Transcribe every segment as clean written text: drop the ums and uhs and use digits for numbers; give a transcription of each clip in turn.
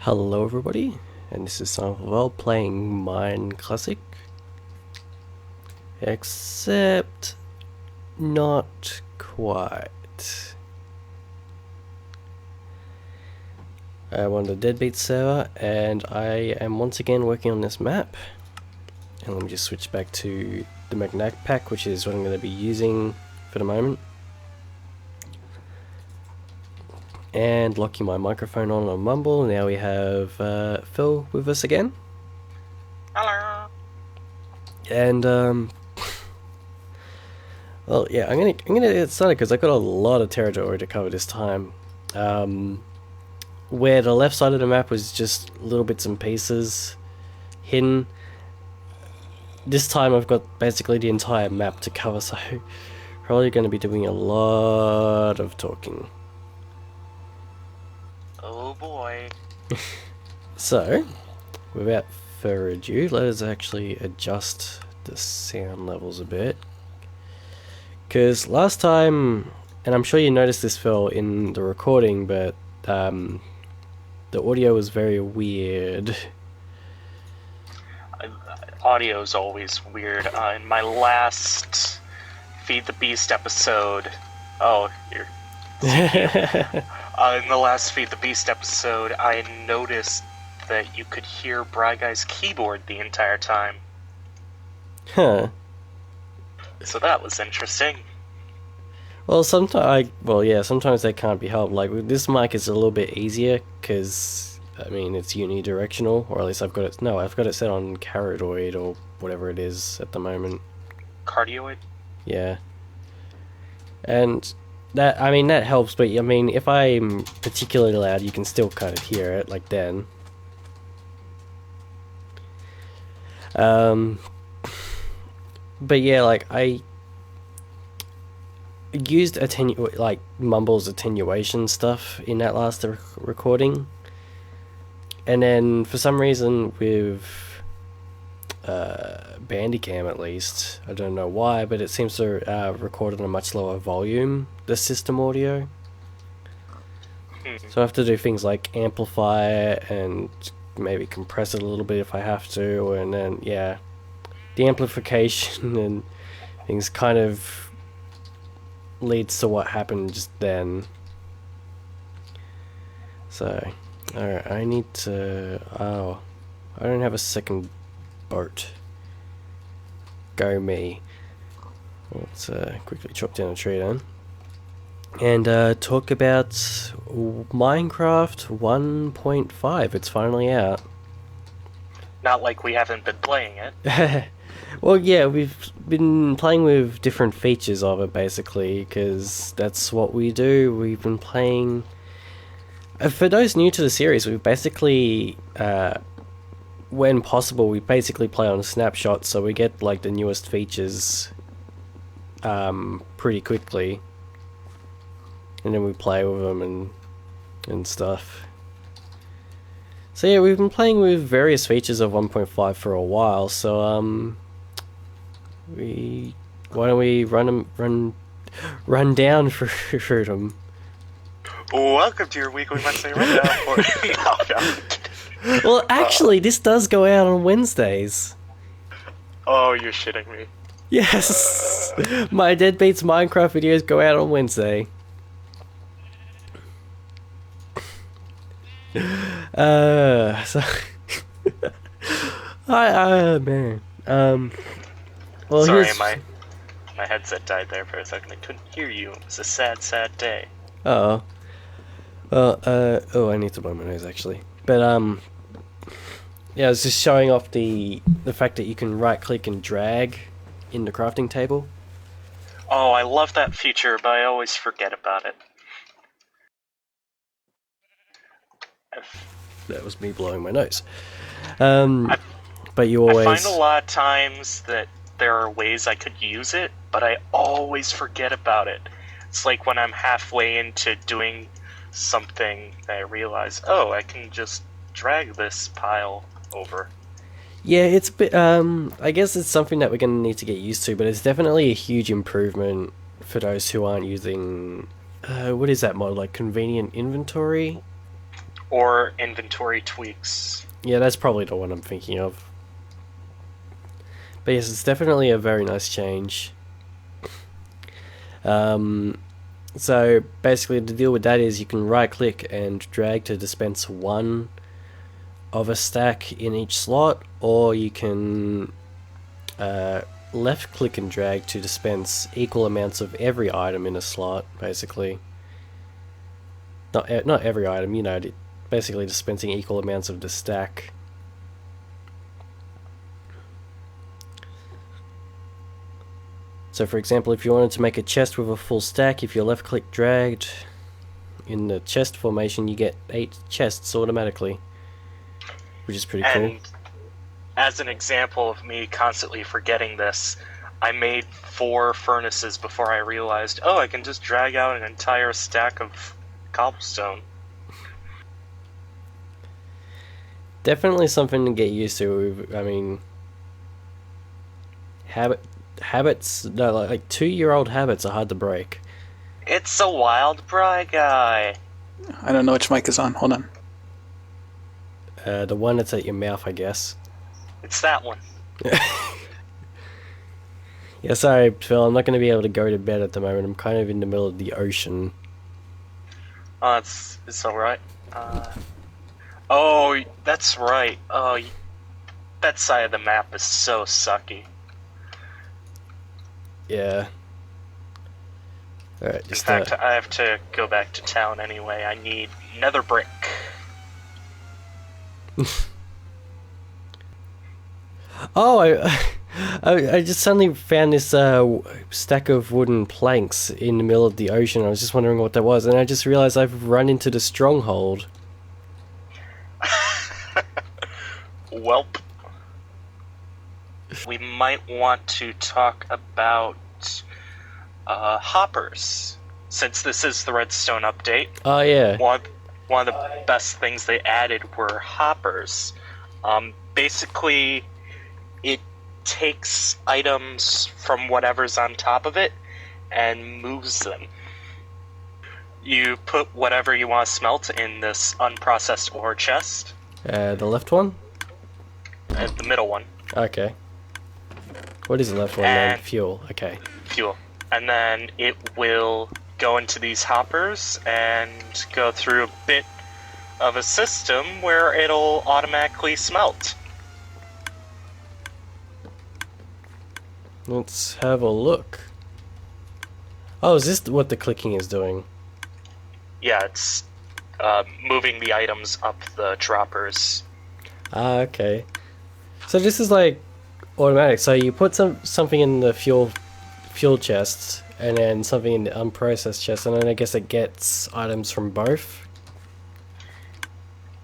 Hello everybody, and this is Well playing Mine Classic. Except not quite. I'm on the Deadbeats server and I am once again working on this map. And let me just switch back to the magnetic pack, which is what I'm going to be using for the moment. And locking my microphone on Mumble. Now we have Phil with us again. Hello. And well, yeah, I'm gonna get started because I've got a lot of territory to cover this time. Where the left side of the map was just little bits and pieces hidden. This time I've got basically the entire map to cover, so probably going to be doing a lot of talking. Oh boy. So, without further ado, let us actually adjust the sound levels a bit. Because last time, and I'm sure you noticed this, Phil, in the recording, but the audio was very weird. Audio's always weird. In my last Feed the Beast episode... Oh, you're... in the last Feed the Beast episode, I noticed that you could hear Briguy's keyboard the entire time. Huh. So that was interesting. Well, sometimes that can't be helped. Like with this mic, it's a little bit easier because I mean it's unidirectional, or at least I've got it. No, I've got it set on cardioid or whatever it is at the moment. Cardioid? Yeah. And that helps, but I mean if I'm particularly loud, you can still kind of hear it, like then. But yeah, like I used Mumble's attenuation stuff in that last recording, and then for some reason with Bandicam, at least I don't know why, but it seems to record on a much lower volume, the system audio. So I have to do things like amplify it and maybe compress it a little bit if I have to, and then yeah, the amplification and things kind of leads to what happened just then. So, alright, I need to... Oh, I don't have a second boat. Go me. Let's quickly chop down a tree then. And talk about Minecraft 1.5. It's finally out. Not like we haven't been playing it. Well, yeah, we've been playing with different features of it, basically, because that's what we do. We've been playing... For those new to the series, we've basically... when possible, we basically play on a snapshot, so we get, like, the newest features pretty quickly. And then we play with them and stuff. So yeah, we've been playing with various features of 1.5 for a while, so why don't we run down through them? Welcome to your weekly Wednesday rundown. No. Well, actually, this does go out on Wednesdays. Oh, you're shitting me. Yes, my Deadbeats Minecraft videos go out on Wednesday. So man. Well, sorry, my headset died there for a second. I couldn't hear you. It was a sad, sad day. Oh. Well, oh, I need to blow my nose actually. But yeah, I was just showing off the fact that you can right click and drag in the crafting table. Oh, I love that feature, but I always forget about it. That was me blowing my nose. But you always... I find a lot of times that there are ways I could use it, but I always forget about it. It's like when I'm halfway into doing something, I realize, oh, I can just drag this pile over. Yeah, it's a bit, I guess it's something that we're going to need to get used to, but it's definitely a huge improvement for those who aren't using, what is that mod, like Convenient Inventory? or inventory tweaks. Yeah, that's probably the one I'm thinking of. But yes, it's definitely a very nice change. So basically the deal with that is you can right click and drag to dispense one of a stack in each slot, or you can left click and drag to dispense equal amounts of every item in a slot, basically. Not every item, you know, basically dispensing equal amounts of the stack. So for example, if you wanted to make a chest with a full stack, if you left click dragged in the chest formation, you get 8 chests automatically, which is pretty cool. And as an example of me constantly forgetting this, I made 4 furnaces before I realized, oh, I can just drag out an entire stack of cobblestone. Definitely something to get used to. I mean, habits, no, like 2-year-old habits are hard to break. It's a wild Briguy. I don't know which mic is on. Hold on. The one that's at your mouth, I guess. It's that one. Yeah, sorry, Phil, I'm not going to be able to go to bed at the moment. I'm kind of in the middle of the ocean. Oh, it's alright. Oh, that's right. Oh, that side of the map is so sucky. Yeah. Alright, In just fact, I have to go back to town anyway. I need nether brick. Oh, I just suddenly found this stack of wooden planks in the middle of the ocean. I was just wondering what that was, and I just realized I've run into the stronghold. Welp. We might want to talk about hoppers. Since this is the Redstone update, Oh, yeah. one of the best things they added were hoppers. Basically, it takes items from whatever's on top of it and moves them. You put whatever you want to smelt in this unprocessed ore chest. The left one? The middle one. Okay. What is the left one then? Fuel. Okay. Fuel. And then it will go into these hoppers and go through a bit of a system where it'll automatically smelt. Let's have a look. Oh, is this what the clicking is doing? Yeah, it's moving the items up the droppers. Ah, okay. So this is like automatic. So you put something in the fuel chests, and then something in the unprocessed chest, and then I guess it gets items from both.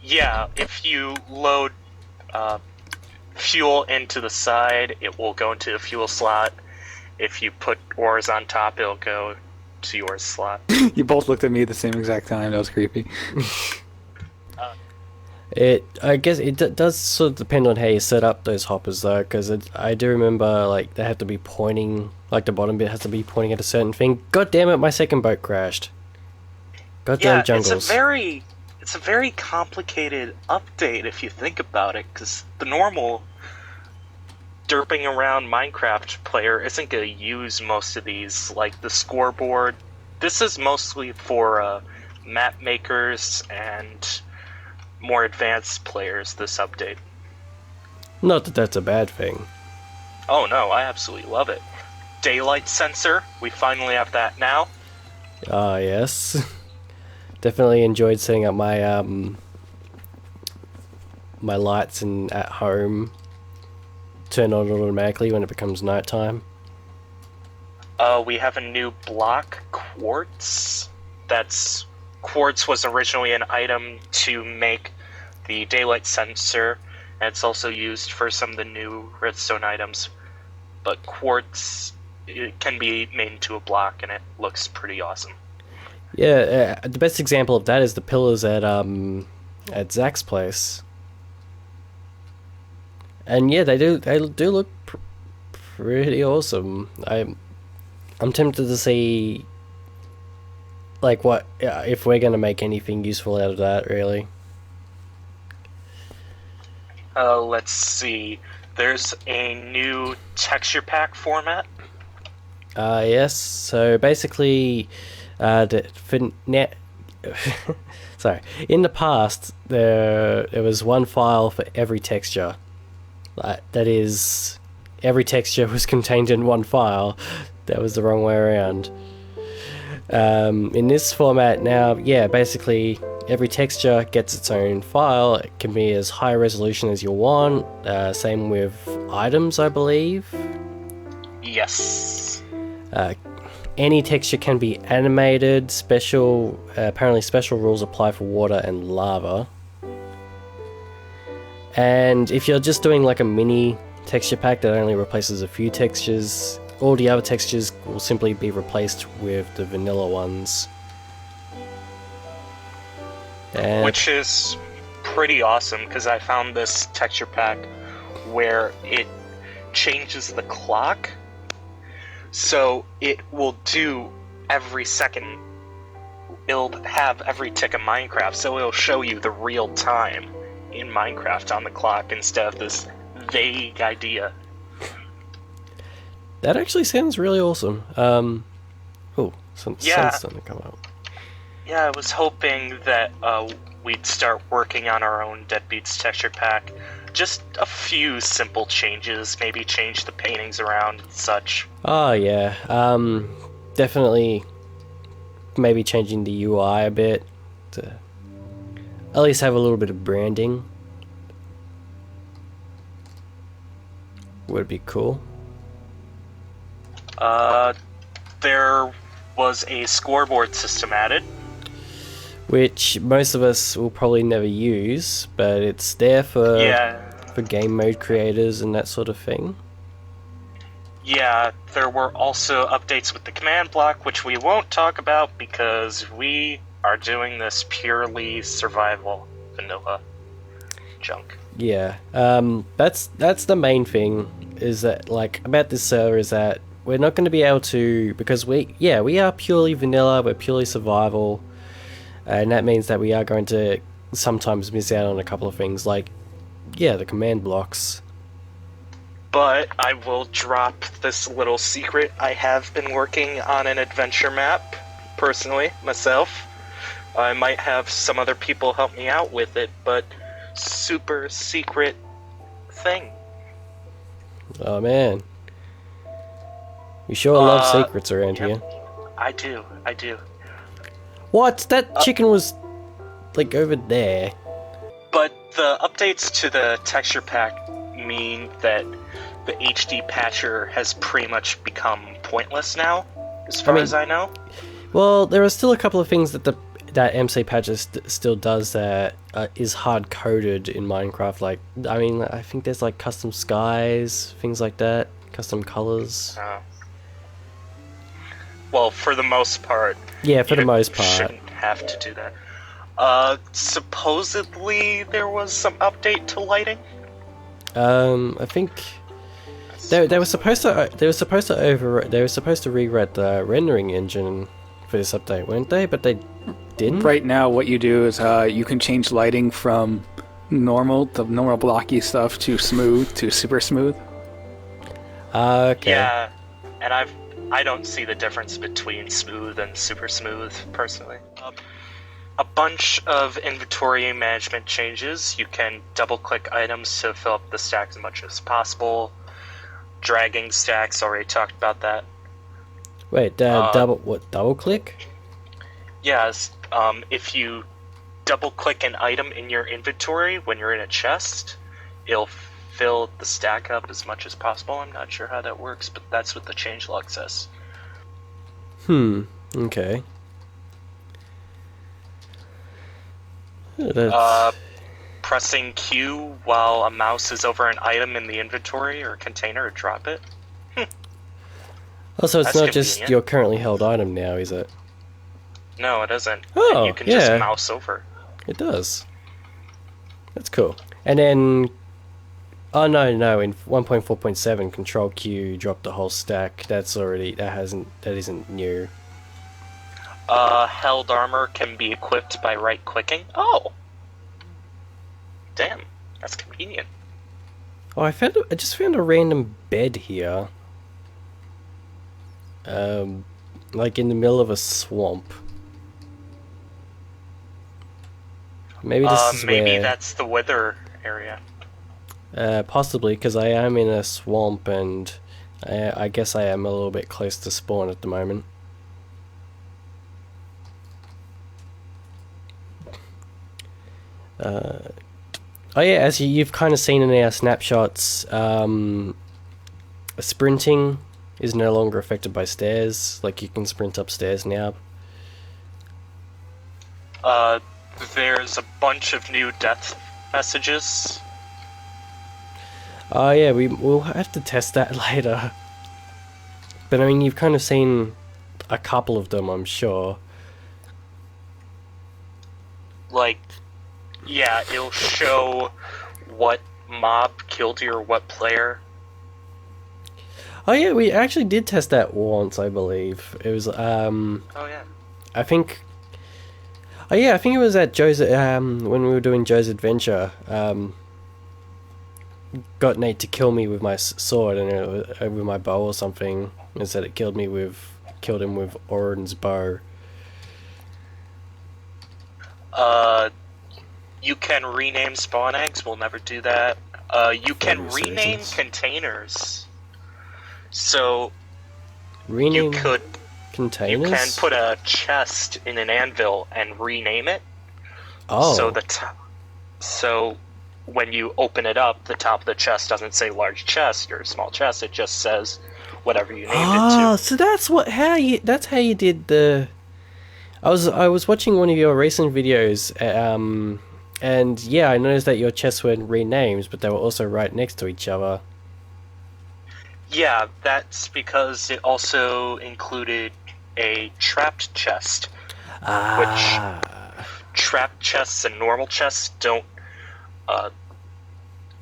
Yeah, if you load fuel into the side, it will go into the fuel slot. If you put ores on top, it'll go to your slot. You both looked at me at the same exact time. That was creepy. I guess it does sort of depend on how you set up those hoppers though, because I do remember like they have to be pointing, like the bottom bit has to be pointing at a certain thing. God damn it, my second boat crashed. Goddamn jungles. It's a very complicated update if you think about it, because the normal derping around Minecraft player isn't going to use most of these, like the scoreboard. This is mostly for map makers and more advanced players, this update. Not that that's a bad thing. Oh no, I absolutely love it. Daylight sensor, we finally have that now. Ah, yes. Definitely enjoyed setting up my my lights at home turn on automatically when it becomes nighttime. We have a new block, quartz. Quartz was originally an item to make the daylight sensor, and it's also used for some of the new redstone items. But quartz, it can be made into a block, and it looks pretty awesome. Yeah, the best example of that is the pillars at Zach's place. And yeah, they do look pretty awesome. I'm tempted to see like what if we're gonna make anything useful out of that, really. Let's see. There's a new texture pack format. Yes. So basically, sorry. In the past, there was one file for every texture. That is, every texture was contained in one file. That was the wrong way around. In this format now, yeah, basically every texture gets its own file. It can be as high resolution as you want. Same with items, I believe. Yes. Any texture can be animated. Apparently special rules apply for water and lava. And if you're just doing like a mini texture pack that only replaces a few textures, all the other textures will simply be replaced with the vanilla ones. And Which is pretty awesome, because I found this texture pack where it changes the clock, so it will do every second. It'll have every tick in Minecraft, so it'll show you the real time in Minecraft on the clock instead of this vague idea. that actually sounds really awesome. Sun's starting to come up. Yeah, I was hoping that we'd start working on our own Deadbeats texture pack. Just a few simple changes, maybe change the paintings around and such. Oh yeah, definitely. Maybe changing the UI a bit to at least have a little bit of branding would be cool. There was a scoreboard system added. Which most of us will probably never use, but it's there for game mode creators and that sort of thing. Yeah, there were also updates with the command block, which we won't talk about because we are doing this purely survival vanilla junk. Yeah, that's the main thing, is that, like, about this server is that we're not going to be able to, because we are purely vanilla, we're purely survival, and that means that we are going to sometimes miss out on a couple of things, like, the command blocks. But I will drop this little secret. I have been working on an adventure map, personally, myself. I might have some other people help me out with it, but super secret thing. Oh man. You sure love secrets around here. I do. What? That chicken was, like, over there. But the updates to the texture pack mean that the HD patcher has pretty much become pointless now, as far as I know. Well, there are still a couple of things that that MC patcher still does that is hard-coded in Minecraft. Like, I think there's, like, custom skies, things like that, custom colors. Well, for the most part. Yeah, for the most part. Shouldn't have to do that. Supposedly there was some update to lighting. I think they were supposed to rewrite the rendering engine for this update, weren't they? But they didn't. Right now, what you do is you can change lighting from the normal blocky stuff to smooth to super smooth. Okay. Yeah, and I don't see the difference between smooth and super smooth, personally. A bunch of inventory management changes. You can double-click items to fill up the stack as much as possible. Dragging stacks, already talked about that. Wait, double click? Yes, if you double-click an item in your inventory when you're in a chest, it'll fill the stack up as much as possible. I'm not sure how that works, but that's what the changelog says. Okay. Pressing Q while a mouse is over an item in the inventory or container to drop it. Also, it's That's not convenient. just your currently held item now, is it? No, it isn't. Oh, you can yeah. just mouse over. It does. That's cool. And then, oh no, in 1.4.7, Control Q dropped the whole stack. That isn't new. Held armor can be equipped by right-clicking. Oh! Damn, that's convenient. Oh, I just found a random bed here. Like in the middle of a swamp. Maybe this is Maybe where... that's the wither area. Possibly, because I am in a swamp and I guess I am a little bit close to spawn at the moment. Oh yeah, as you've kind of seen in our snapshots, sprinting is no longer affected by stairs. Like, you can sprint upstairs now. There's a bunch of new death messages. Oh yeah, we'll have to test that later. But I mean, you've kind of seen a couple of them, I'm sure. Like, yeah, it'll show what mob killed you or what player. Oh yeah, we actually did test that once, I believe. It was Oh yeah. I think... Oh yeah, I think it was at Joe's, when we were doing Joe's adventure. Got Nate to kill me with my sword and with my bow or something. Instead it killed him with Orin's bow. You can rename spawn eggs. We'll never do that. You can Obvious rename reasons. containers. So Rename you could containers? You can put a chest in an anvil and rename it. Oh. So when you open it up, the top of the chest doesn't say large chest or small chest. It just says whatever you named it to. So that's how you did the... I was watching one of your recent videos, and yeah, I noticed that your chests weren't renamed, but they were also right next to each other. Yeah, that's because it also included a trapped chest. Ah. Which trapped chests and normal chests don't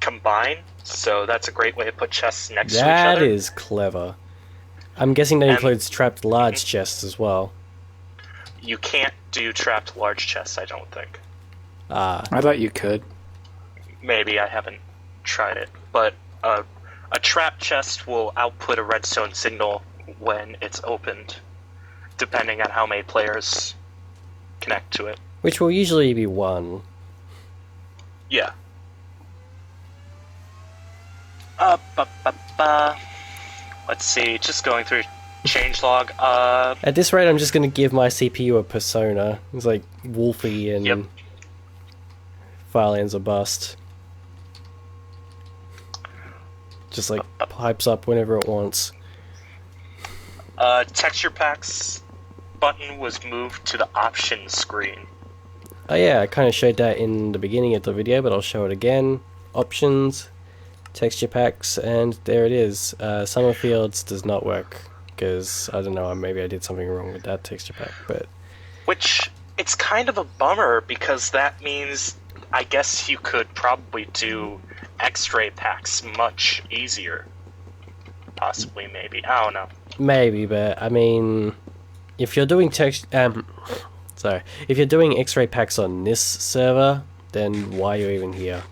combine, so that's a great way to put chests next to each other. That is clever. I'm guessing that includes trapped large chests as well. You can't do trapped large chests, I don't think. Ah. I thought you could. Maybe, I haven't tried it. But a trapped chest will output a redstone signal when it's opened, depending on how many players connect to it. Which will usually be one. Yeah. Let's see, just going through changelog. At this rate, I'm just going to give my CPU a persona. It's like Wolfie and Yep. Firelands a bust. Just like pipes up whenever it wants. Texture packs button was moved to the options screen. Oh yeah, I kind of showed that in the beginning of the video, but I'll show it again. Options, texture packs, and there it is. Summer Fields does not work, because, I don't know, maybe I did something wrong with that texture pack, but... Which, it's kind of a bummer, because that means, I guess you could probably do X-ray packs much easier. Possibly, maybe. I don't know. Maybe, but, I mean... If you're doing sorry. If you're doing X-ray packs on this server, then why are you even here?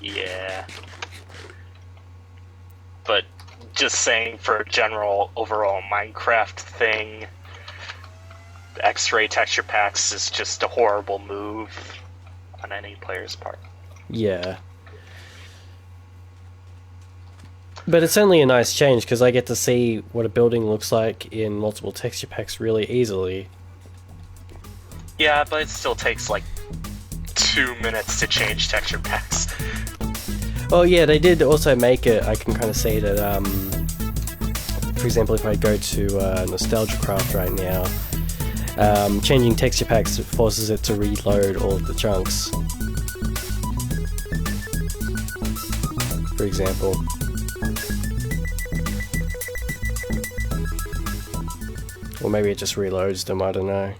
Yeah. But just saying, for a general overall Minecraft thing, the X-ray texture packs is just a horrible move on any player's part. Yeah. But it's only a nice change, because I get to see what a building looks like in multiple texture packs really easily. Yeah, but it still takes like 2 minutes to change texture packs. Oh yeah, they did also make it, I can kind of see that, for example, if I go to Nostalgia Craft right now, changing texture packs forces it to reload all of the chunks. For example. Or maybe it just reloads them, I don't know.